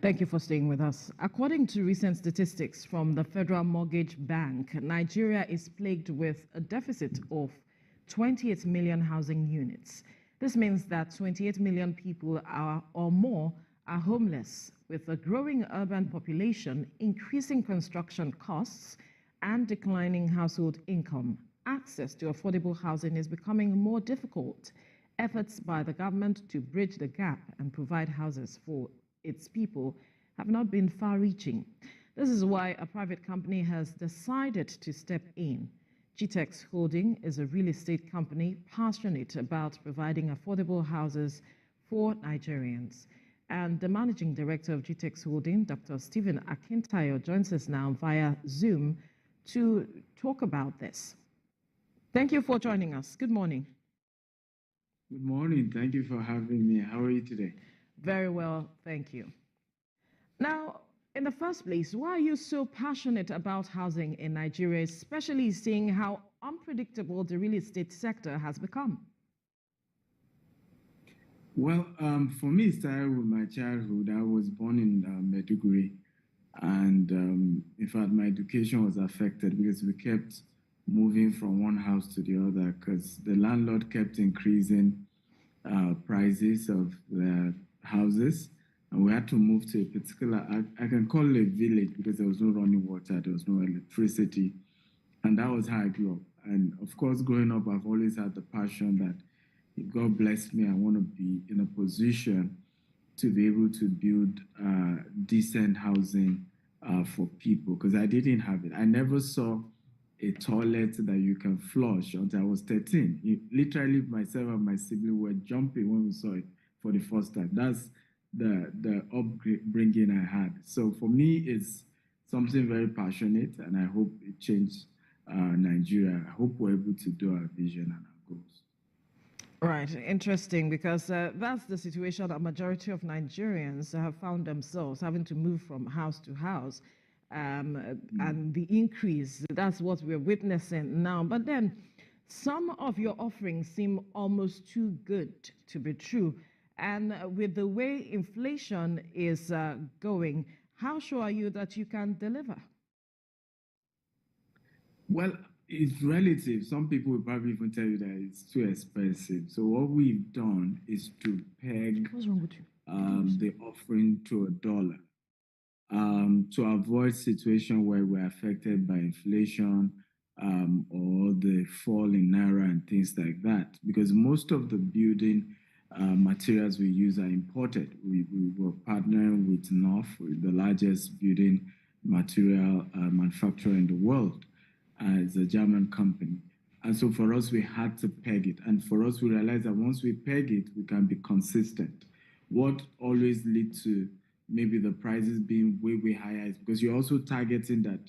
Thank you for staying with us. According to recent statistics from the Federal Mortgage Bank, Nigeria is plagued with a deficit of 28 million housing units. This means that 28 million people or more are homeless, with a growing urban population, increasing construction costs, and declining household income. Access to affordable housing is becoming more difficult. Efforts by the government to bridge the gap and provide houses for its people have not been far-reaching. This is why a private company has decided to step in. GtextHomes is a real estate company passionate about providing affordable houses for Nigerians. And the managing director of GtextHomes, Dr. Stephen Akintayo, joins us now via Zoom to talk about this. Thank you for joining us. Good morning. Good morning. Thank you for having me. How are you today? Very well, thank you. Now, in the first place, why are you so passionate about housing in Nigeria, especially seeing how unpredictable the real estate sector has become? Well, for me, it started with my childhood. I was born in Maiduguri, and in fact, my education was affected because we kept moving from one house to the other because the landlord kept increasing prices of the houses, and we had to move to a particular, I can call it a village because there was no running water, there was no electricity, and that was how I grew up. And of course, growing up, I've always had the passion that if God bless me, I want to be in a position to be able to build decent housing for people, because I didn't have it. I never saw a toilet that you can flush until I was 13. Literally, myself and my sibling were jumping when we saw it for the first time. That's the upbringing I had. So for me, it's something very passionate, and I hope it changed Nigeria. I hope we're able to do our vision and our goals. Right, interesting, because that's the situation a majority of Nigerians have found themselves having to move from house to house. And the increase, that's what we're witnessing now. But then some of your offerings seem almost too good to be true. And with the way inflation is going, how sure are you that you can deliver? Well, it's relative. Some people will probably even tell you that it's too expensive. So what we've done is to peg What's wrong with you? The offering to $1. To avoid situation where we're affected by inflation or the fall in naira and things like that, because most of the building materials we use are imported. We were partnering with North, the largest building material manufacturer in the world. It's a German company. And so for us, we had to peg it. And for us, we realized that once we peg it, we can be consistent. What always leads to maybe the prices being way higher is because you're also targeting that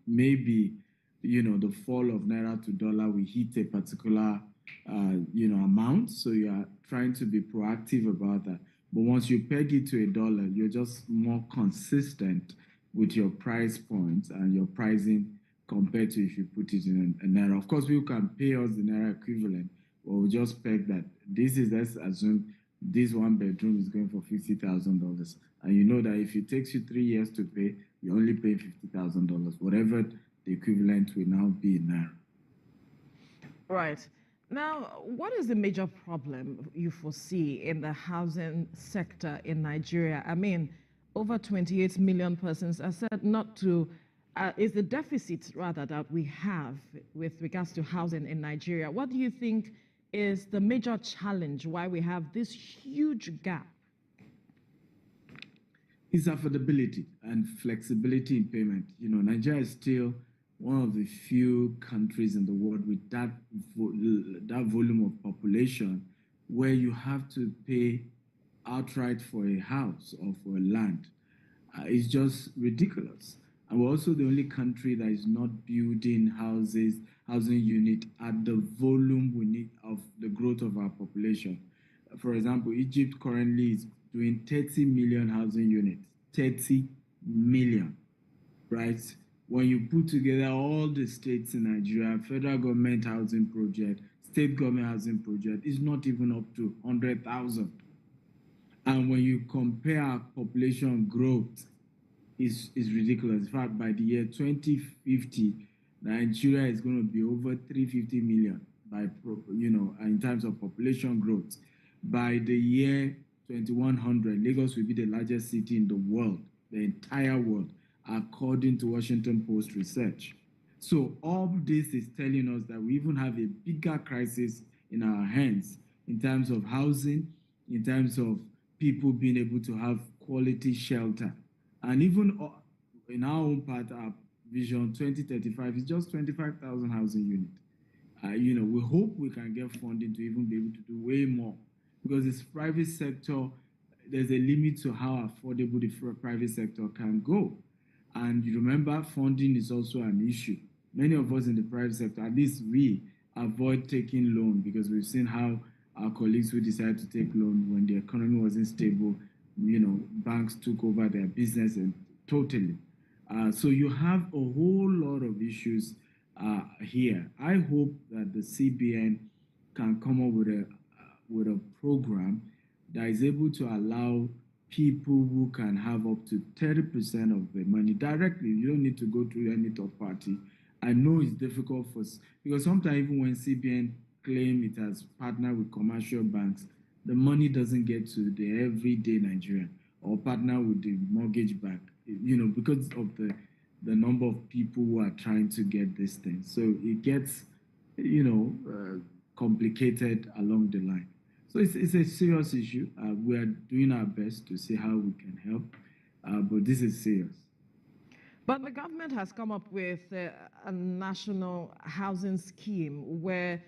maybe the fall of naira to dollar will hit a particular amount, so you are trying to be proactive about that. But once you peg it to $1, you're just more consistent with your price points and your pricing compared to if you put it in a naira. Of course, people can pay us the naira equivalent, but we just peg that let's assume this one bedroom is going for $50,000. And you know that if it takes you 3 years to pay, you only pay $50,000, whatever the equivalent will now be in naira. Right. Now, what is the major problem you foresee in the housing sector in Nigeria? I mean, over 28 million persons are said not to, is the deficit rather that we have with regards to housing in Nigeria. What do you think is the major challenge why we have this huge gap? It's affordability and flexibility in payment. Nigeria is still one of the few countries in the world with that volume of population where you have to pay outright for a house or for a land. It's just ridiculous. And we're also the only country that is not building housing unit at the volume we need of the growth of our population. For example, Egypt currently is doing 30 million housing units. 30 million, right? When you put together all the states in Nigeria, federal government housing project, state government housing project, is not even up to 100,000. And when you compare our population growth, is ridiculous. In fact, by the year 2050, Nigeria is going to be over 350 million in terms of population growth. By the year 2100, Lagos will be the largest city in the world, the entire world, according to Washington Post research. So all this is telling us that we even have a bigger crisis in our hands in terms of housing, in terms of people being able to have quality shelter. And even in our own part, our vision 2035 is just 25,000 housing units. We hope we can get funding to even be able to do way more, because this private sector, there's a limit to how affordable the private sector can go. And you remember, funding is also an issue. Many of us in the private sector, at least we, avoid taking loan because we've seen how our colleagues who decided to take loan when the economy wasn't stable, banks took over their business and totally. So you have a whole lot of issues here. I hope that the CBN can come up with a program that is able to allow people who can have up to 30% of the money directly. You don't need to go through any third party. I know it's difficult because sometimes even when CBN claim it has partnered with commercial banks, the money doesn't get to the everyday Nigerian, or partner with the mortgage bank, because of the number of people who are trying to get this thing. So it gets, complicated along the line. So it's a serious issue. We are doing our best to see how we can help, but this is serious. But the government has come up with a national housing scheme where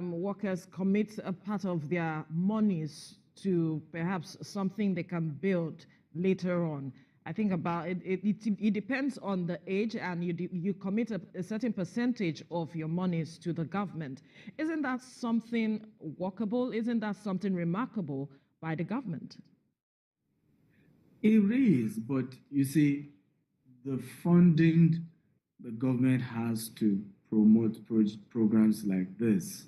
workers commit a part of their monies to perhaps something they can build later on. I think about it, it depends on the age, and you commit a certain percentage of your monies to the government. Isn't that something workable? Isn't that something remarkable by the government? It is, but you see, the funding the government has to promote programs like this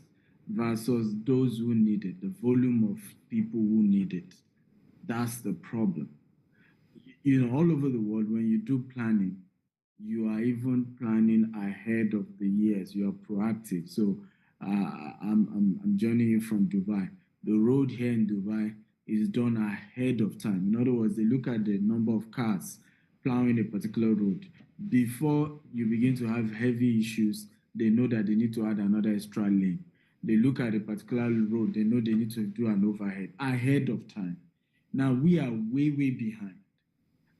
versus those who need it, the volume of people who need it. That's the problem. All over the world, when you do planning, you are even planning ahead of the years. You are proactive. So I'm joining you from Dubai. The road here in Dubai is done ahead of time. In other words, they look at the number of cars plowing a particular road. Before you begin to have heavy issues, they know that they need to add another extra lane. They look at a particular road, they know they need to do an overhead ahead of time. Now we are way, way behind.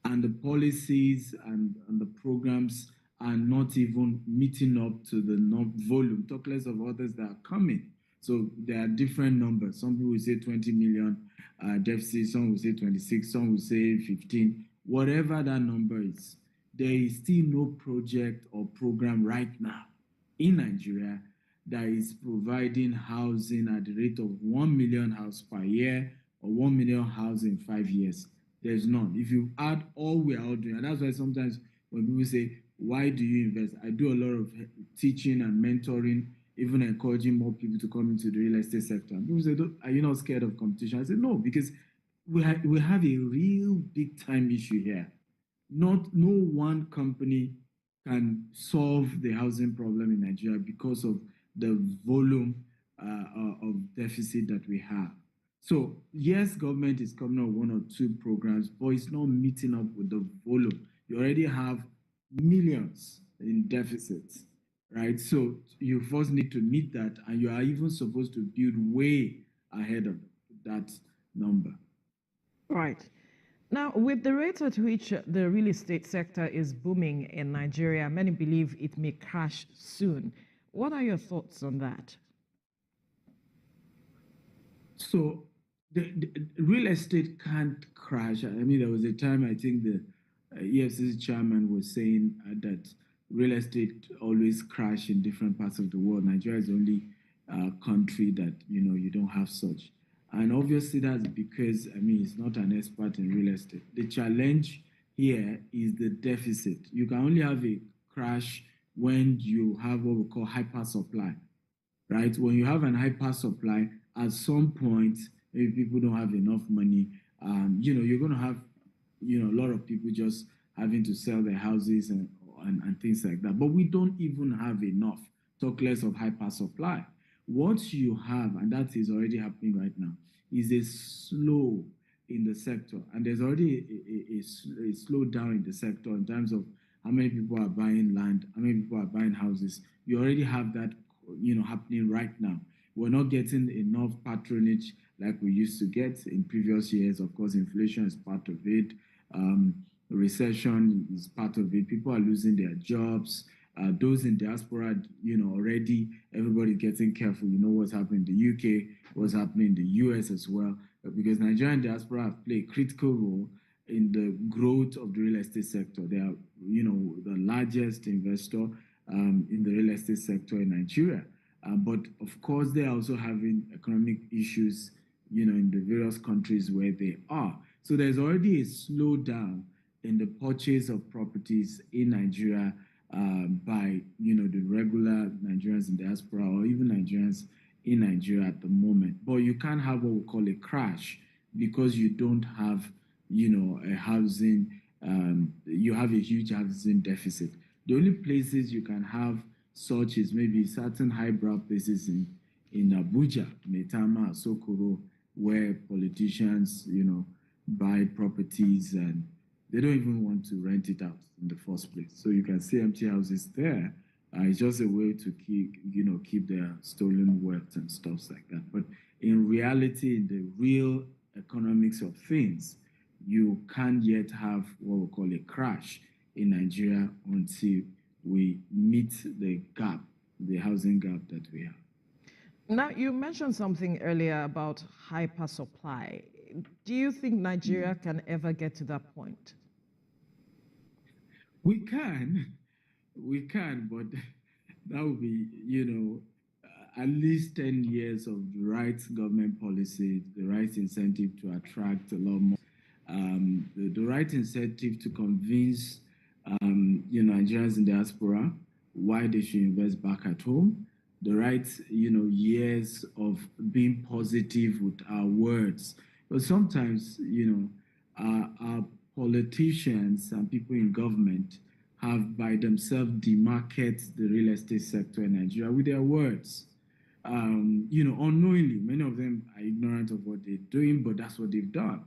And the policies and the programs are not even meeting up to the volume, talk less of others that are coming. So there are different numbers. Some people will say 20 million deficit, some will say 26, some will say 15. Whatever that number is, there is still no project or program right now in Nigeria that is providing housing at the rate of 1 million houses per year or 1 million houses in 5 years. There's none. If you add all we are all doing, and that's why sometimes when people say, why do you invest? I do a lot of teaching and mentoring, even encouraging more people to come into the real estate sector. And people say, are you not scared of competition? I say, no, because we have a real big time issue here. No one company can solve the housing problem in Nigeria because of the volume of deficit that we have. So yes, government is coming up with 1 or 2 programs, but it's not meeting up with the volume. You already have millions in deficits, right? So you first need to meet that, and you are even supposed to build way ahead of that number. Right. Now, with the rate at which the real estate sector is booming in Nigeria, many believe it may crash soon. What are your thoughts on that? So the real estate can't crash. I mean, there was a time I think the EFCC chairman was saying that real estate always crash in different parts of the world. Nigeria is the only country that you don't have such, and obviously that's because he's not an expert in real estate. The challenge here is the deficit. You can only have a crash when you have what we call hyper supply, right? When you have an hyper supply, at some point, if people don't have enough money, you're going to have, a lot of people just having to sell their houses and things like that. But we don't even have enough, talk less of hyper supply. What you have, and that is already happening right now, is a slow in the sector. And there's already a slowdown in the sector in terms of how many people are buying land, how many people are buying houses. You already have that happening right now. We're not getting enough patronage like we used to get in previous years. Of course, inflation is part of it. Recession is part of it. People are losing their jobs. Those in diaspora, already everybody's getting careful. You know what's happening in the UK, what's happening in the US as well, because Nigerian diaspora have played a critical role in the growth of the real estate sector. They are, the largest investor in the real estate sector in Nigeria. But of course, they are also having economic issues, in the various countries where they are. So there's already a slowdown in the purchase of properties in Nigeria by, the regular Nigerians in diaspora or even Nigerians in Nigeria at the moment. But you can't have what we call a crash because you don't have, a housing, you have a huge housing deficit. The only places you can have such is maybe certain highbrow places in Abuja, Metama, Sokoro, where politicians, buy properties and they don't even want to rent it out in the first place. So you can see empty houses there. It's just a way to keep their stolen wealth and stuff like that. But in reality, in the real economics of things, you can't yet have what we call a crash in Nigeria until we meet the gap, the housing gap that we have. Now, you mentioned something earlier about hyper supply. Do you think Nigeria can ever get to that point? We can, but that would be, at least 10 years of the right government policy, the right incentive to attract a lot more, the right incentive to convince, Nigerians in diaspora why they should invest back at home, the right, years of being positive with our words. But sometimes, our politicians and people in government have by themselves demarcated the real estate sector in Nigeria with their words. Unknowingly, many of them are ignorant of what they're doing, but that's what they've done.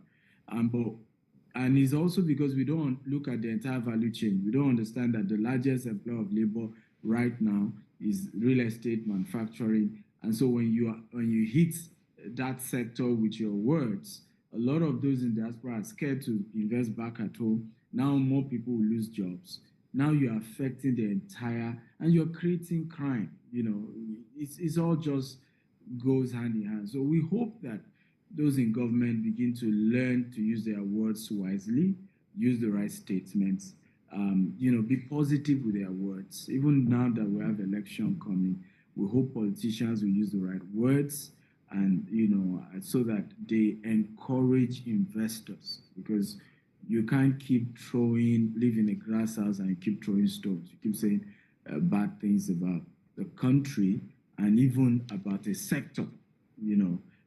And it's also because we don't look at the entire value chain. We don't understand that the largest employer of labor right now is real estate manufacturing. And so when you hit that sector with your words, a lot of those in diaspora are scared to invest back at home. Now more people will lose jobs. Now you're affecting the entire, and you're creating crime. It's all just goes hand in hand. So we hope that those in government begin to learn to use their words wisely, use the right statements, be positive with their words. Even now that we have election coming, we hope politicians will use the right words and, so that they encourage investors, because you can't keep live in a glass house and keep throwing stones. You keep saying bad things about the country and even about a sector,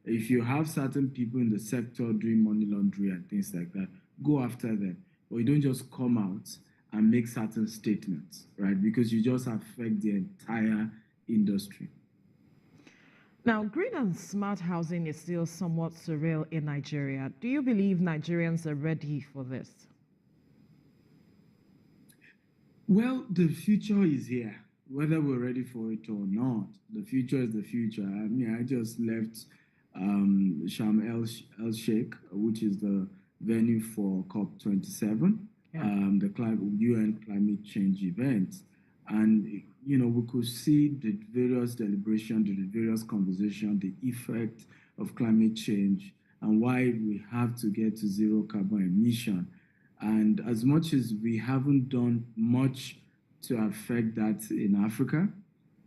If you have certain people in the sector doing money laundering and things like that, go after them. But you don't just come out and make certain statements, right? Because you just affect the entire industry. Now, green and smart housing is still somewhat surreal in Nigeria. Do you believe Nigerians are ready for this? Well, the future is here, whether we're ready for it or not. The future is the future. I just left Sharm El Sheikh, which is the venue for COP27, the UN climate change event. And, we could see the various deliberations, the various conversations, the effect of climate change and why we have to get to zero carbon emission. And as much as we haven't done much to affect that in Africa,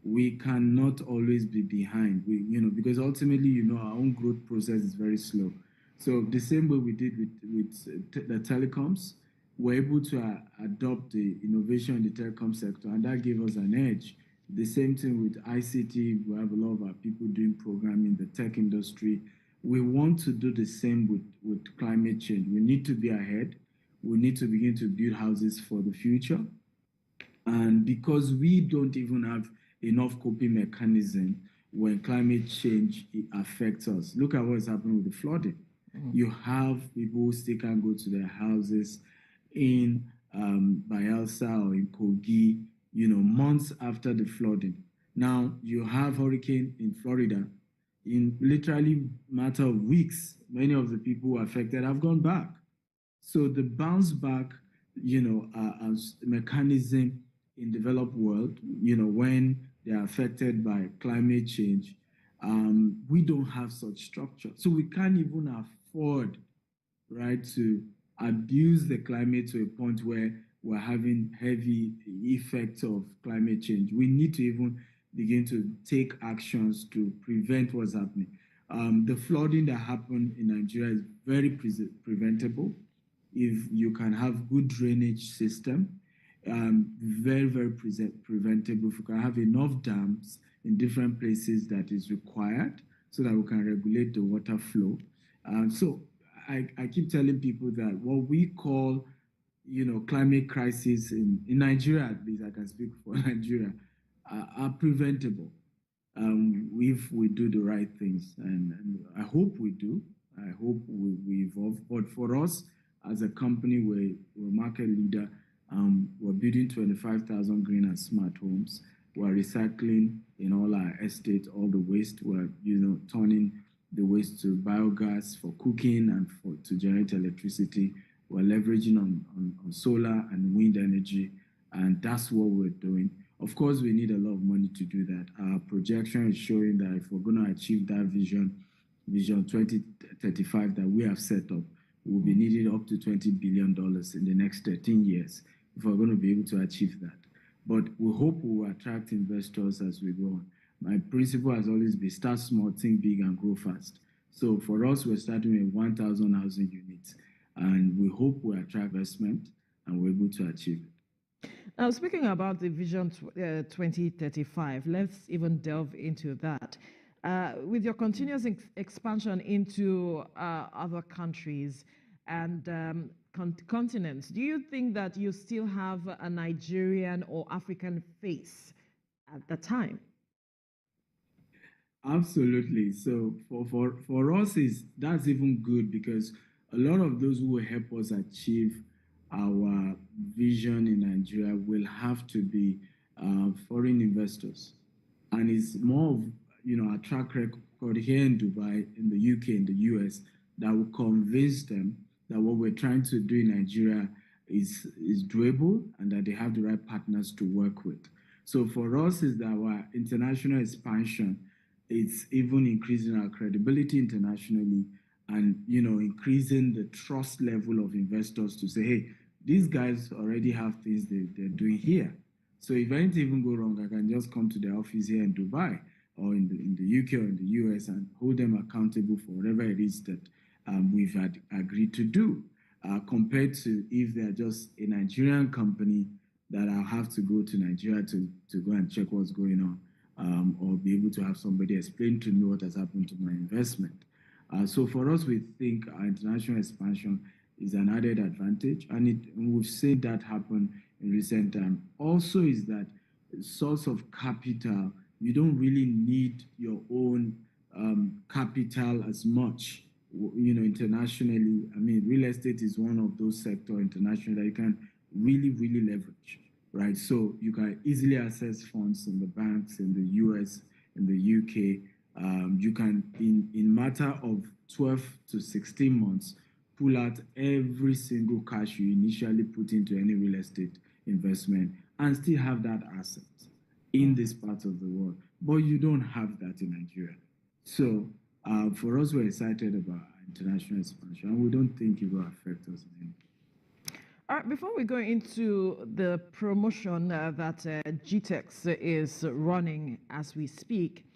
we cannot always be behind. Because ultimately, our own growth process is very slow. So the same way we did with the telecoms, we're able to adopt the innovation in the telecom sector, and that gave us an edge. The same thing with ICT. We have a lot of our people doing programming in the tech industry. We want to do the same with climate change. We need to be ahead. We need to begin to build houses for the future. And because we don't even have enough coping mechanism when climate change affects us. Look at what's happening with the flooding. You have people who still can't go to their houses in Bayelsa or in Kogi, months after the flooding. Now you have hurricane in Florida. In literally matter of weeks, many of the people affected have gone back. So the bounce back, as mechanism in developed world, when they are affected by climate change, we don't have such structure. So we can't even afford, right, to abuse the climate to a point where we're having heavy effects of climate change. We need to even begin to take actions to prevent what's happening. The flooding that happened in Nigeria is very preventable if you can have good drainage system. Very, very preventable. If you can have enough dams in different places that is required so that we can regulate the water flow. So I keep telling people that what we call, climate crisis in Nigeria, at least I can speak for Nigeria, are preventable if we do the right things. And I hope we do. I hope we evolve. But for us, as a company, we're a market leader. We're building 25,000 green and smart homes. We're recycling in all our estates, all the waste. We're, turning the waste to biogas for cooking and to generate electricity. We're leveraging on solar and wind energy, and that's what we're doing. Of course, we need a lot of money to do that. Our projection is showing that if we're going to achieve that vision 2035 that we have set up, we'll be needing up to $20 billion in the next 13 years if we're going to be able to achieve that. But we hope we will attract investors as we go on. My principle has always been start small, think big, and grow fast. So for us, we're starting with 1,000 housing units, and we hope we attract investment and we're able to achieve it. Now, speaking about the Vision 2035, let's even delve into that. With your continuous expansion into other countries and continents, do you think that you still have a Nigerian or African face at the time? Absolutely. So for us, that's even good because a lot of those who will help us achieve our vision in Nigeria will have to be foreign investors, and it's more of a track record here in Dubai, in the UK, in the US that will convince them that what we're trying to do in Nigeria is doable and that they have the right partners to work with. So for us, is that our international expansion, it's even increasing our credibility internationally and increasing the trust level of investors to say, hey, these guys already have things they're doing here. So if anything even go wrong, I can just come to their office here in Dubai or in the UK or in the US and hold them accountable for whatever it is that we've agreed to do, compared to if they're just a Nigerian company that I'll have to go to Nigeria to go and check what's going on, or be able to have somebody explain to me what has happened to my investment. So for us, we think our international expansion is an added advantage, and we've seen that happen in recent time. Also is that source of capital, you don't really need your own capital as much, internationally. I mean, real estate is one of those sectors internationally that you can really, really leverage, right? So you can easily access funds in the banks in the US, in the UK. You can, in matter of 12 to 16 months, pull out every single cash you initially put into any real estate investment and still have that asset in this part of the world. But you don't have that in Nigeria. So for us, we're excited about international expansion, and we don't think it will affect us in any way. Before we go into the promotion that GTEX is running as we speak,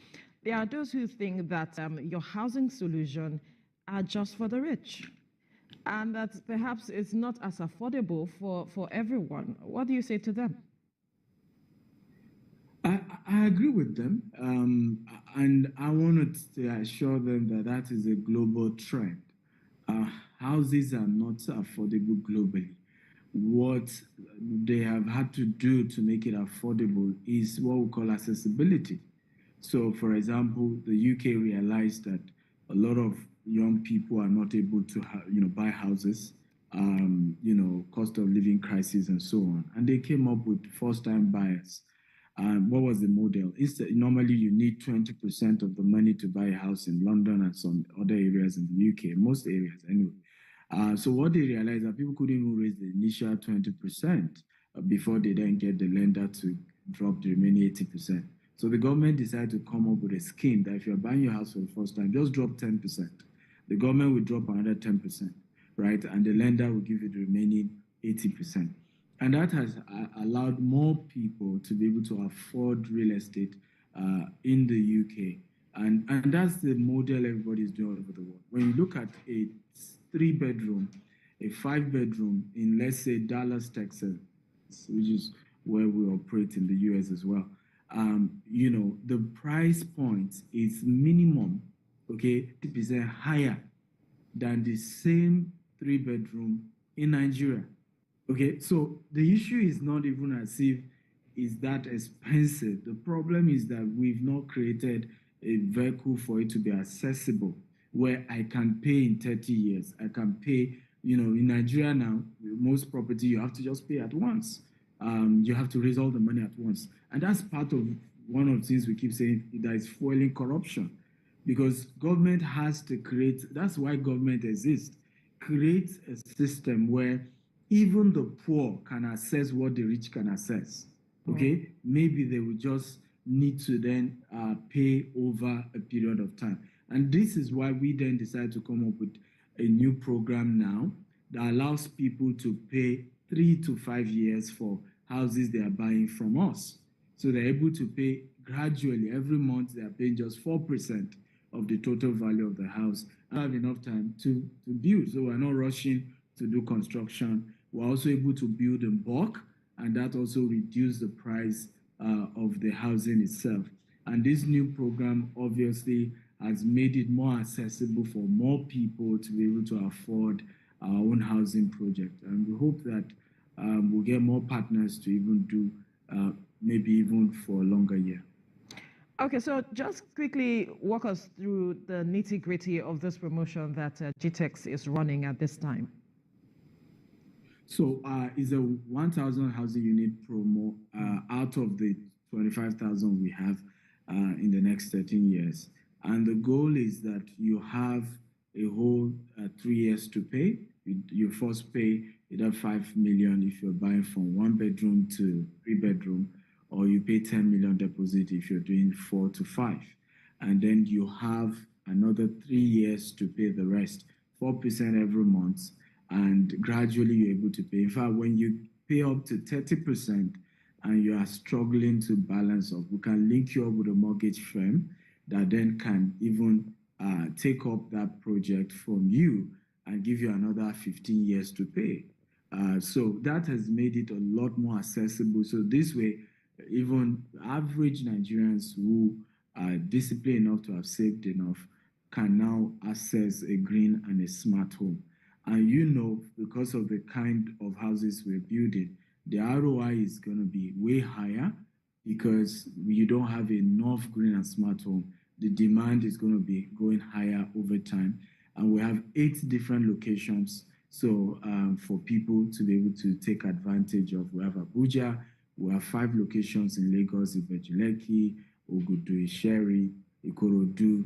there are those who think that your housing solution are just for the rich and that perhaps it's not as affordable for everyone. What do you say to them? I agree with them, and I wanted to assure them that that is a global trend. Uh, Houses are not affordable globally. What they have had to do to make it affordable is what we call accessibility. So, for example, the UK realized that a lot of young people are not able to, buy houses, cost of living crisis and so on, and they came up with first-time buyers. What was the model? Instead, normally you need 20% of the money to buy a house in London and some other areas in the UK, most areas anyway. So what they realized that people couldn't even raise the initial 20% before they then get the lender to drop the remaining 80%. So the government decided to come up with a scheme that if you're buying your house for the first time, just drop 10%. The government will drop another 10%, right? And the lender will give you the remaining 80%. And that has allowed more people to be able to afford real estate in the UK. And that's the model everybody is doing all over the world. When you look at a 3-bedroom, a 5-bedroom in, let's say, Dallas, Texas, which is where we operate in the US as well, the price point is minimum, okay, 50% higher than the same 3-bedroom in Nigeria. Okay, so the issue is not even as if it's that expensive. The problem is that we've not created a vehicle for it to be accessible, where I can pay in 30 years. I can pay, in Nigeria now, most property you have to just pay at once. You have to raise all the money at once. And that's part of one of the things we keep saying that is fueling corruption. Because government has to create, that's why government exists, create a system where even the poor can access what the rich can access. Okay, maybe they will just need to then pay over a period of time. And this is why we then decided to come up with a new program now that allows people to pay 3 to 5 years for houses they are buying from us. So they're able to pay gradually. Every month they are paying just 4% of the total value of the house. I have enough time to build. So we're not rushing to do construction. We're also able to build in bulk, and that also reduces the price of the housing itself. And this new program obviously has made it more accessible for more people to be able to afford our own housing project. And we hope that we'll get more partners to even do maybe even for a longer year. Okay, so just quickly walk us through the nitty-gritty of this promotion that GTEX is running at this time. So it's a 1,000 housing unit promo out of the 25,000 we have in the next 13 years. And the goal is that you have a whole 3 years to pay. You first pay either 5 million if you're buying from 1-bedroom to 3-bedroom, or you pay 10 million deposit if you're doing 4 to 5. And then you have another 3 years to pay the rest, 4% every month. And gradually you're able to pay. In fact, when you pay up to 30% and you are struggling to balance up, we can link you up with a mortgage firm that then can even take up that project from you and give you another 15 years to pay. So that has made it a lot more accessible. So this way, even average Nigerians who are disciplined enough to have saved enough can now access a green and a smart home. And because of the kind of houses we're building, the ROI is going to be way higher because you don't have enough green and smart home. The demand is going to be going higher over time. And we have 8 different locations. So for people to be able to take advantage of, we have Abuja, we have 5 locations in Lagos, Ibejuleki, Ogudu, Isheri, Ikorodu.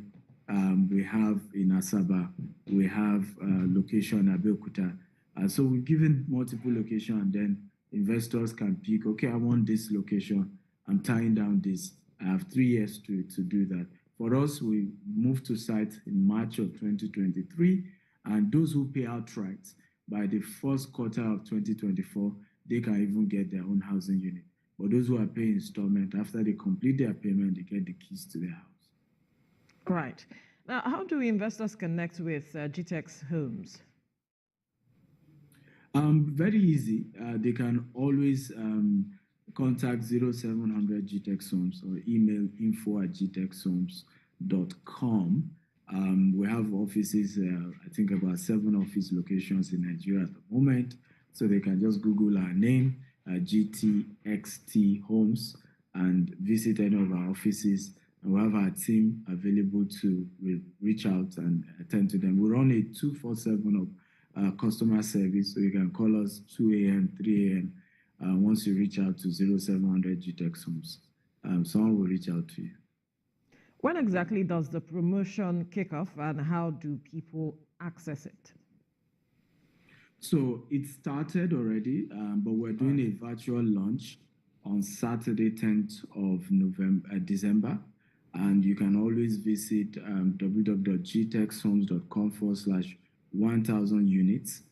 We have in Asaba, we have location Abeokuta. So we've given multiple locations, and then investors can pick, okay, I want this location, I'm tying down this. I have 3 years to do that. For us, we moved to site in March of 2023, and those who pay outright, by the first quarter of 2024, they can even get their own housing unit. But those who are paying installment, after they complete their payment, they get the keys to their house. Right. Now, how do investors connect with GtextHomes? Very easy. They can always contact 0700 GtextHomes or email info@gtexthomes.com. We have offices, I think about 7 office locations in Nigeria at the moment. So they can just Google our name, GTXT Homes, and visit any of our offices. And we have our team available to reach out and attend to them. We run a 24/7 of customer service, so you can call us 2 a.m., 3 a.m. Once you reach out to 0700 GtextHomes. Someone will reach out to you. When exactly does the promotion kick off, and how do people access it? So it started already, but we're doing a virtual launch on Saturday, 10th of December. And you can always visit www.gtexthomes.com/1000 units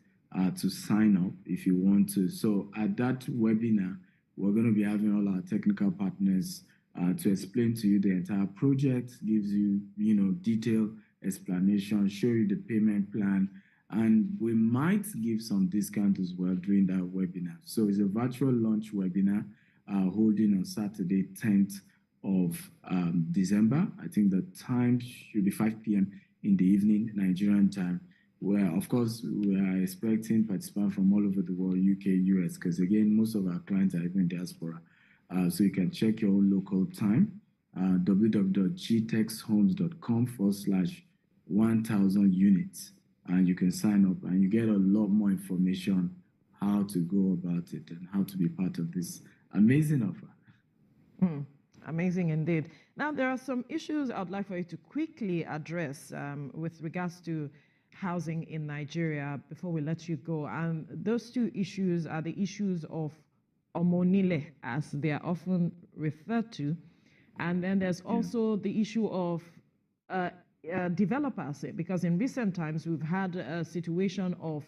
to sign up if you want to. So at that webinar, we're going to be having all our technical partners to explain to you the entire project, gives you, detailed explanation, show you the payment plan, and we might give some discount as well during that webinar. So it's a virtual launch webinar holding on Saturday, 10th of December. I think the time should be 5 p.m. in the evening, Nigerian time, where, of course, we are expecting participants from all over the world, UK, US, because, again, most of our clients are even diaspora. So you can check your own local time, www.gtexthomes.com/1000 units, and you can sign up and you get a lot more information how to go about it and how to be part of this amazing offer. Amazing indeed. Now, there are some issues I'd like for you to quickly address with regards to housing in Nigeria before we let you go. And those two issues are the issues of omonile, as they are often referred to. And then there's also the issue of developers, because in recent times we've had a situation of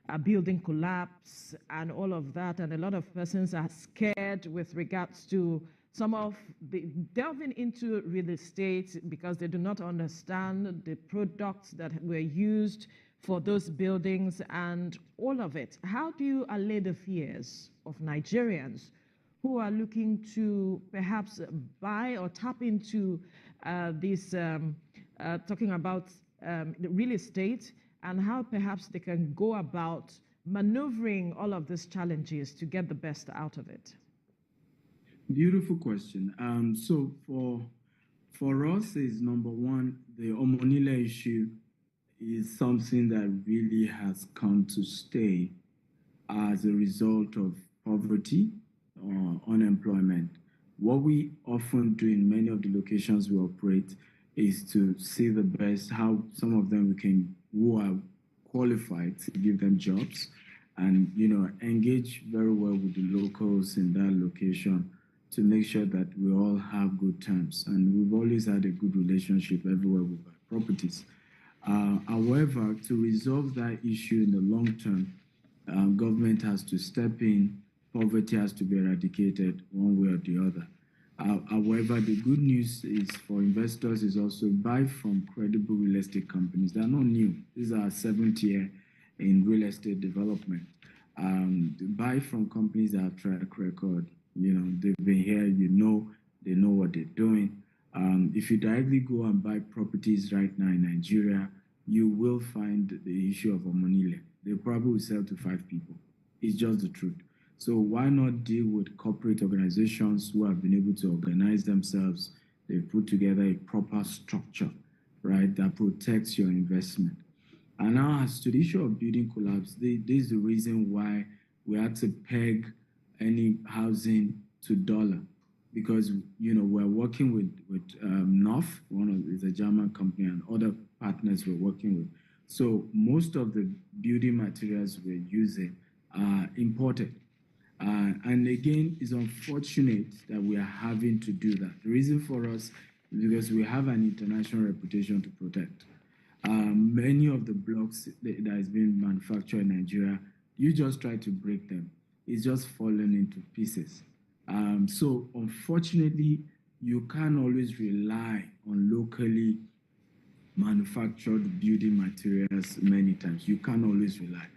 a building collapse and all of that, and a lot of persons are scared with regards to some of the delving into real estate because they do not understand the products that were used for those buildings and all of it. How do you allay the fears of Nigerians who are looking to perhaps buy or tap into this, talking about the real estate, and how perhaps they can go about maneuvering all of these challenges to get the best out of it? Beautiful question. So for us, is number one, the omonile issue is something that really has come to stay as a result of poverty or unemployment. What we often do in many of the locations we operate is to see the best, how some of them who are qualified to give them jobs and, engage very well with the locals in that location to make sure that we all have good terms. And we've always had a good relationship everywhere we buy properties. However, to resolve that issue in the long term, government has to step in, poverty has to be eradicated one way or the other. However, the good news is for investors is also buy from credible real estate companies. They're not new. These are 7th year in real estate development. Buy from companies that have track record. They've been here, they know what they're doing. If you directly go and buy properties right now in Nigeria, you will find the issue of omonile. They probably will sell to 5 people. It's just the truth. So why not deal with corporate organizations who have been able to organize themselves? They've put together a proper structure, right, that protects your investment. And now, as to the issue of building collapse, this is the reason why we had to peg any housing to dollar, because we're working with North, is a German company, and other partners we're working with. So most of the building materials we're using are imported. And again, it's unfortunate that we are having to do that. The reason for us is because we have an international reputation to protect. Many of the blocks that is being manufactured in Nigeria, you just try to break them, it's just falling into pieces. So unfortunately, you can't always rely on locally manufactured building materials many times. You can't always rely.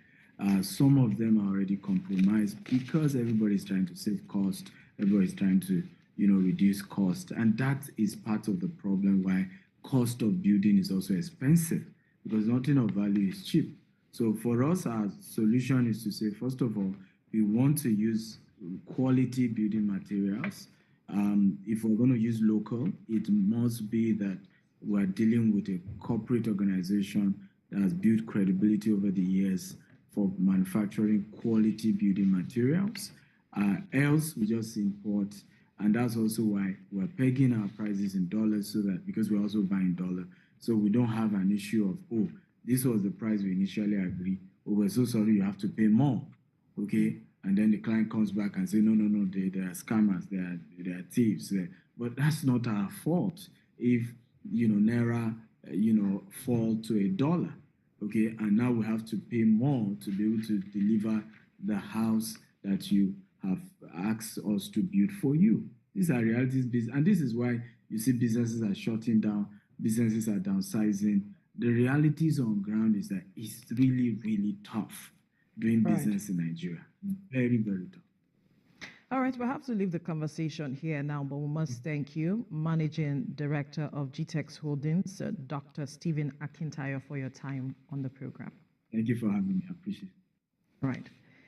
Some of them are already compromised because everybody's trying to save cost, everybody's trying to, reduce cost. And that is part of the problem why cost of building is also expensive because nothing of value is cheap. So for us, our solution is to say, first of all, we want to use quality building materials. If we're going to use local, it must be that we're dealing with a corporate organization that has built credibility over the years for manufacturing quality building materials. Else, we just import. And that's also why we're pegging our prices in dollars so that because we're also buying dollar, so we don't have an issue of, oh, this was the price we initially agreed. Oh, we're so sorry, you have to pay more. Okay. And then the client comes back and say, no, no, no, they are scammers, they are thieves. But that's not our fault. If naira fall to $1, okay, and now we have to pay more to be able to deliver the house that you have asked us to build for you. These are realities, and this is why you see businesses are shutting down, businesses are downsizing. The realities on ground is that it's really, really tough doing business in Nigeria. Very, very tough. All right, we'll have to leave the conversation here now, but we must thank you, Managing Director of GtextHomes, Dr. Stephen Akintayo, for your time on the program. Thank you for having me. I appreciate it. All right.